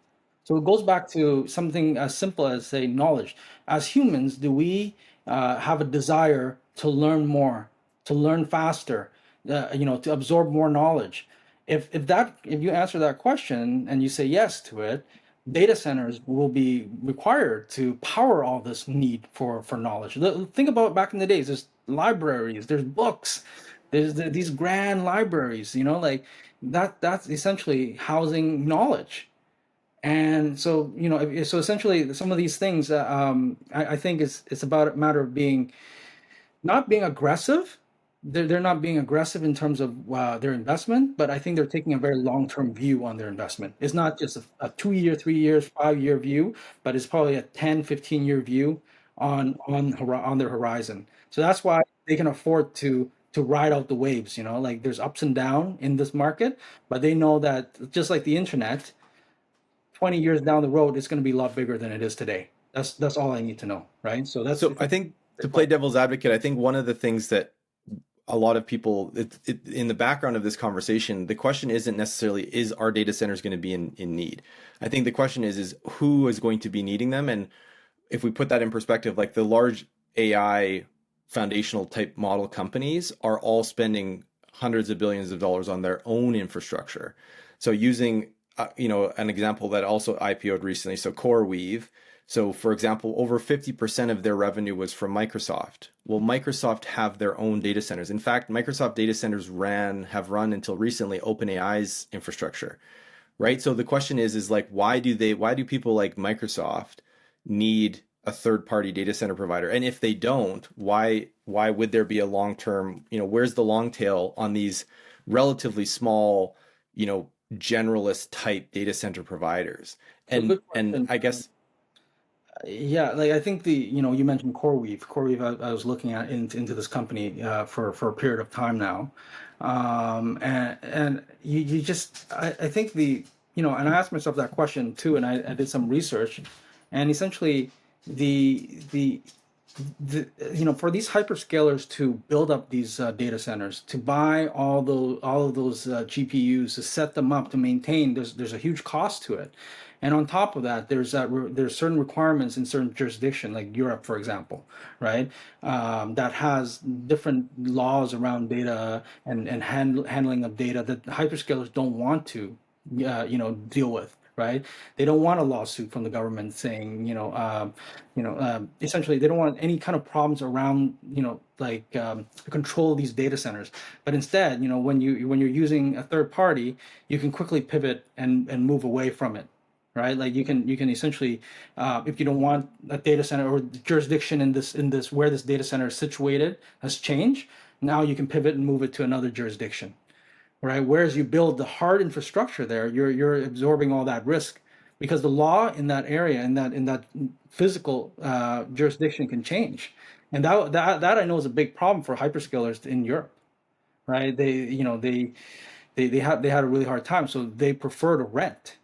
So it goes back to something as simple as, say, knowledge. As humans, do we have a desire to learn more, to learn faster, you know, to absorb more knowledge? If you answer that question and you say yes to it, data centers will be required to power all this need for knowledge. Think about back in the days. There's libraries, there's books, there's these grand libraries. You know, like that's essentially housing knowledge. And so, you know, so essentially some of these things, I think it's about a matter of not being aggressive. They're not being aggressive in terms of their investment, but I think they're taking a very long-term view on their investment. It's not just a 2 year, 3 years, 5 year view, but it's probably a 10, 15 year view on their horizon. So that's why they can afford to to ride out the waves. Like there's ups and down in this market, but they know that just like the internet, 20 years down the road, it's going to be a lot bigger than it is today. That's all I need to know, right? So that's So I think, to play devil's advocate, I think one of the things that a lot of people, in the background of this conversation, the question isn't necessarily, is our data centers going to be in need? I think the question is who is going to be needing them? And if we put that in perspective, like the large AI foundational type model companies are all spending hundreds of billions of dollars on their own infrastructure. So using, an example that also IPO'd recently, so CoreWeave. So for example, over 50% of their revenue was from Microsoft. Well, Microsoft have their own data centers. In fact, Microsoft data centers have run until recently OpenAI's infrastructure, right? So the question is like, why do people like Microsoft need a third-party data center provider? And if they don't, why would there be a long-term, where's the long tail on these relatively small, generalist type data center providers? And I guess, yeah, like I think you mentioned CoreWeave. CoreWeave, I was looking at into this company for a period of time now, and you just I think and I asked myself that question too, and I did some research, and essentially the for these hyperscalers to build up these data centers, to buy all of those GPUs, to set them up, to maintain, there's a huge cost to it. And on top of that, there's certain requirements in certain jurisdiction, like Europe, for example, right? That has different laws around data and handling of data that hyperscalers don't want to, deal with. Right? They don't want a lawsuit from the government saying, essentially, they don't want any kind of problems around, the control of these data centers. But instead, when you're using a third party, you can quickly pivot and move away from it. Right, like you can essentially, if you don't want a data center or the jurisdiction in this where this data center is situated has changed, now you can pivot and move it to another jurisdiction, right? Whereas you build the hard infrastructure there, you're absorbing all that risk because the law in that area, in that physical jurisdiction, can change, and that I know is a big problem for hyperscalers in Europe, right? They had a really hard time, so they prefer to rent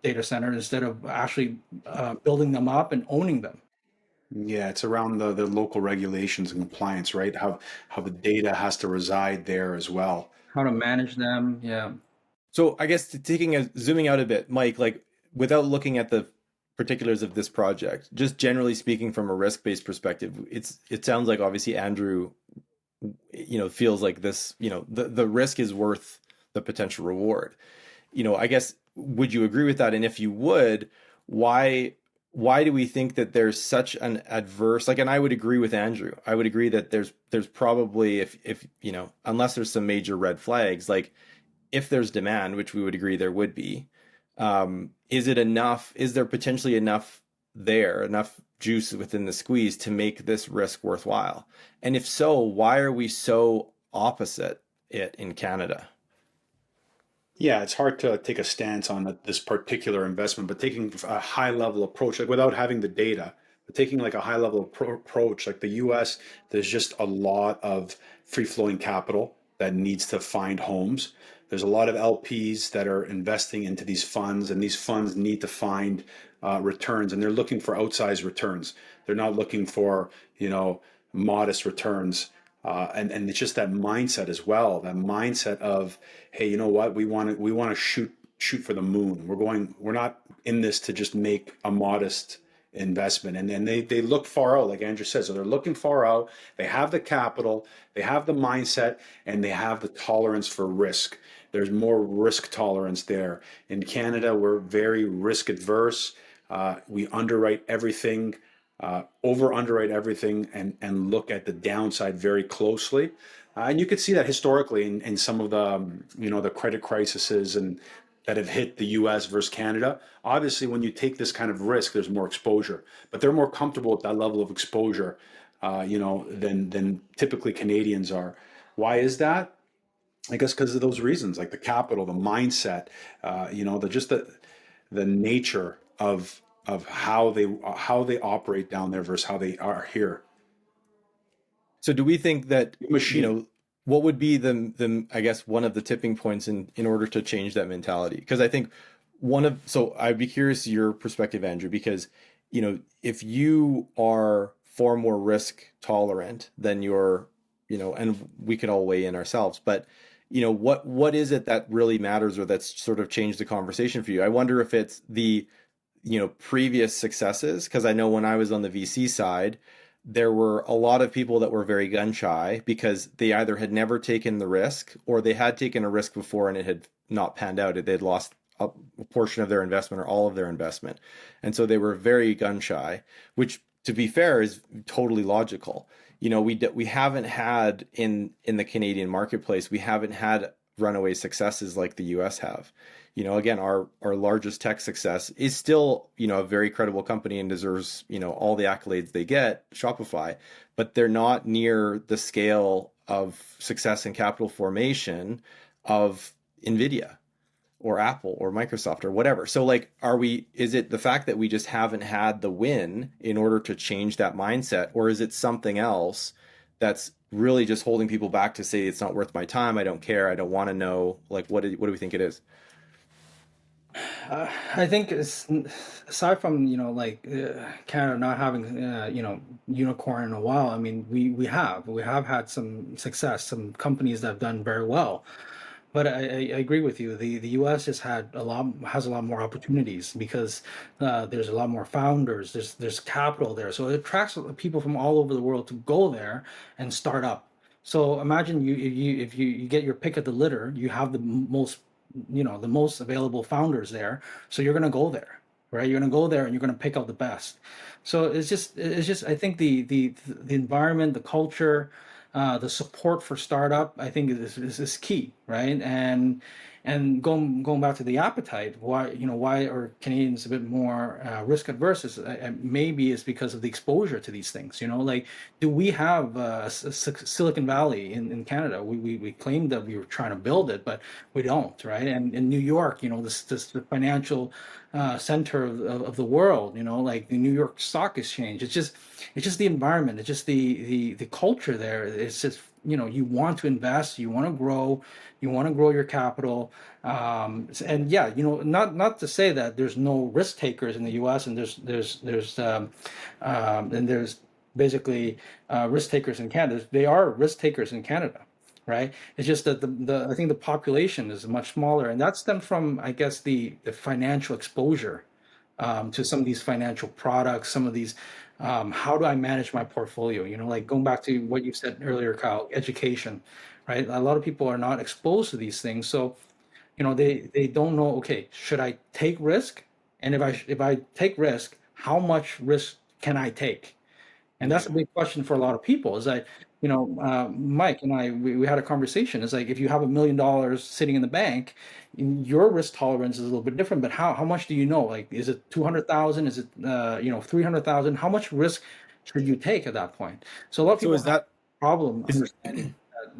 data centers instead of actually building them up and owning them. Yeah, it's around the local regulations and compliance, right? How the data has to reside there as well. How to manage them, yeah. so I guess zooming out a bit, Mike, like without looking at the particulars of this project, just generally speaking from a risk-based perspective, it sounds like obviously Andrew, feels like this, the risk is worth the potential reward. I guess, would you agree with that? And if you would, why do we think that there's such an adverse, like, and I would agree with Andrew. I would agree that there's probably, if unless there's some major red flags, like if there's demand, which we would agree there would be, is it enough? Is there potentially enough juice within the squeeze to make this risk worthwhile? And if so, why are we so opposite it in Canada? Yeah, it's hard to take a stance on this particular investment, but taking a high level approach, like without having the data, but taking like a high level approach, like the US, there's just a lot of free flowing capital that needs to find homes. There's a lot of LPs that are investing into these funds, and these funds need to find returns, and they're looking for outsized returns. They're not looking for, modest returns. And it's just that mindset as well, that mindset of, hey, you know what, we want to shoot for the moon. We're not in this to just make a modest investment. And then they look far out, like Andrew said. So they're looking far out. They have the capital, they have the mindset, and they have the tolerance for risk. There's more risk tolerance there. In Canada, we're very risk adverse. We underwrite everything. Over underwrite everything and look at the downside very closely. And you could see that historically in some of the credit crises and that have hit the US versus Canada. Obviously, when you take this kind of risk, there's more exposure, but they're more comfortable with that level of exposure, than typically Canadians are. Why is that? I guess because of those reasons, like the capital, the mindset, the nature of how they operate down there versus how they are here. So do we think that, Machine. what would be the I guess one of the tipping points in order to change that mentality? Because I think so I'd be curious your perspective, Andrew, because if you are far more risk tolerant than and we can all weigh in ourselves, but what is it that really matters or that's sort of changed the conversation for you? I wonder if it's the previous successes, because I know when I was on the VC side, there were a lot of people that were very gun shy because they either had never taken the risk or they had taken a risk before and it had not panned out. They'd lost a portion of their investment or all of their investment. And so they were very gun shy, which to be fair is totally logical. We haven't had in the Canadian marketplace, we haven't had runaway successes like the US have. Again, our largest tech success is still, a very credible company and deserves, all the accolades they get, Shopify, but they're not near the scale of success and capital formation of Nvidia or Apple or Microsoft or whatever. So like, is it the fact that we just haven't had the win in order to change that mindset, or is it something else that's really just holding people back to say it's not worth my time, I don't care, I don't want to know? Like, what do we think it is? I think aside from Canada not having unicorn in a while. I mean, we have had some success, some companies that have done very well. But I agree with you. The U.S. has a lot more opportunities because there's a lot more founders. There's capital there, so it attracts people from all over the world to go there and start up. So imagine if you get your pick of the litter, you have the most available founders there. So you're gonna go there, right? You're gonna go there and you're gonna pick out the best. So it's just I think the environment, the culture, the support for startup, I think is key, right? And going back to the appetite, why are Canadians a bit more risk adverse? Maybe it's because of the exposure to these things. Like, do we have Silicon Valley in Canada? We claim that we were trying to build it, but we don't, right? And in New York, this the financial center of the world, like the New York Stock Exchange. It's just the environment. It's just the culture there. It's just, you want to invest, you want to grow, your capital. And yeah, not to say that there's no risk takers in the U.S. and there's basically risk takers in Canada. They are risk takers in Canada, right? It's just that I think the population is much smaller, and that stems from, I guess, the financial exposure to some of these financial products, some of these. How do I manage my portfolio? Like going back to what you said earlier, Kyle, education, right? A lot of people are not exposed to these things, so they don't know. Okay, should I take risk? And if I take risk, how much risk can I take? And that's a big question for a lot of people. Is that, Mike and I, we had a conversation. It's like, if you have $1 million sitting in the bank, your risk tolerance is a little bit different. But how much do you know? Like, is it 200,000? Is it 300,000? How much risk should you take at that point? So a lot of So people is have that a problem is understanding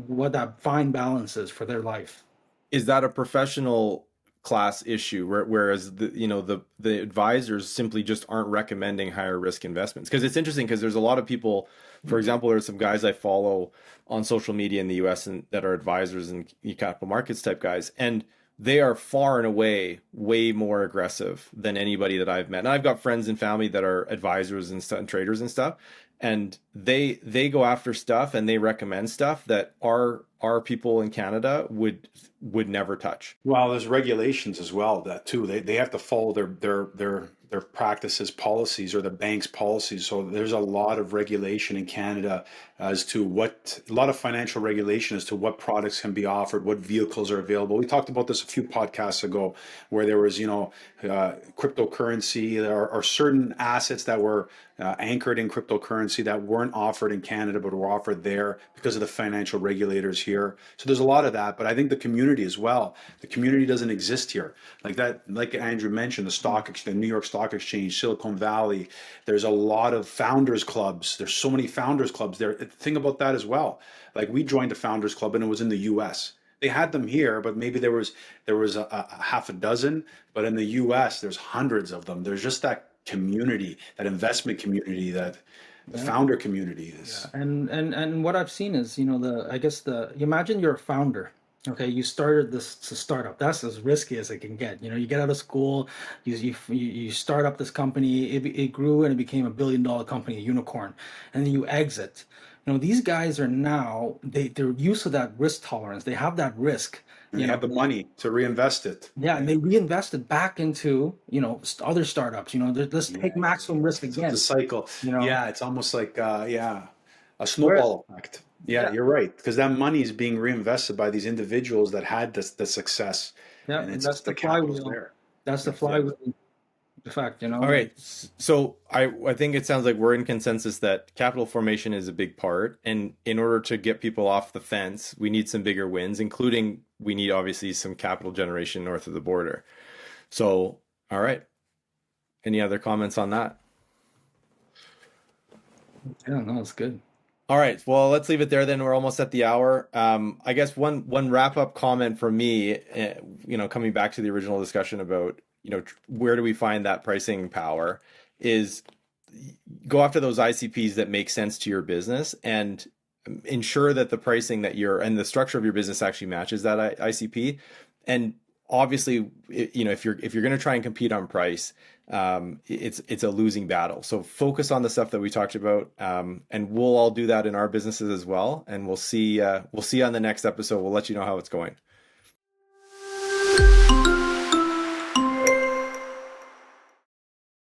what that fine balance is for their life. is that a professional class issue, whereas the advisors simply just aren't recommending higher risk investments? Because it's interesting, because there's a lot of people, for example, there's some guys I follow on social media in the US and that are advisors and capital markets type guys, and they are far and away way more aggressive than anybody that I've met. And I've got friends and family that are advisors and traders and stuff, and they go after stuff and they recommend stuff that our people in Canada would never touch. Well, there's regulations as well that too. They have to follow their practices, policies, or the bank's policies. So there's a lot of regulation in Canada as to a lot of financial regulation as to what products can be offered, what vehicles are available. We talked about this a few podcasts ago, where there was, cryptocurrency. There are certain assets that were anchored in cryptocurrency that weren't offered in Canada, but were offered there because of the financial regulators here. So there's a lot of that, but I think the community as well. The community doesn't exist here like that. Like Andrew mentioned, the New York Stock Exchange, Silicon Valley. There's a lot of founders clubs. There's so many founders clubs there. Think about that as well. Like, we joined a founders club and it was in the U.S. They had them here, but maybe there was a half a dozen. But in the U.S., there's hundreds of them. There's just that community, that investment community that the Yeah. founder community is. And what I've seen is, I guess you imagine you're a founder. Okay, you started this startup. That's as risky as it can get. You get out of school, you start up this company. It grew and it became $1 billion company, a unicorn, and then you exit. These guys are now they're used to that risk tolerance. They have that risk. And they have the money to reinvest it. Yeah, and they reinvested back into other startups. Let's take maximum risk It's again. a cycle. You know, Yeah, it's almost like a snowball effect. Yeah, you're right, because that money is being reinvested by these individuals that had the success, yeah, and it's that's the capital's flywheel. there. That's the flywheel effect. All right. So I think it sounds like we're in consensus that capital formation is a big part. And in order to get people off the fence, we need some bigger wins, including we need obviously some capital generation north of the border. So, all right. Any other comments on that? Yeah, no, it's good. All right. Well, let's leave it there then. We're almost at the hour. I guess one wrap up comment from me, coming back to the original discussion about, where do we find that pricing power, is go after those ICPs that make sense to your business and ensure that the pricing and the structure of your business actually matches that ICP. And obviously, if you're going to try and compete on price, it's a losing battle. So focus on the stuff that we talked about, and we'll all do that in our businesses as well. And we'll see on the next episode. We'll let you know how it's going.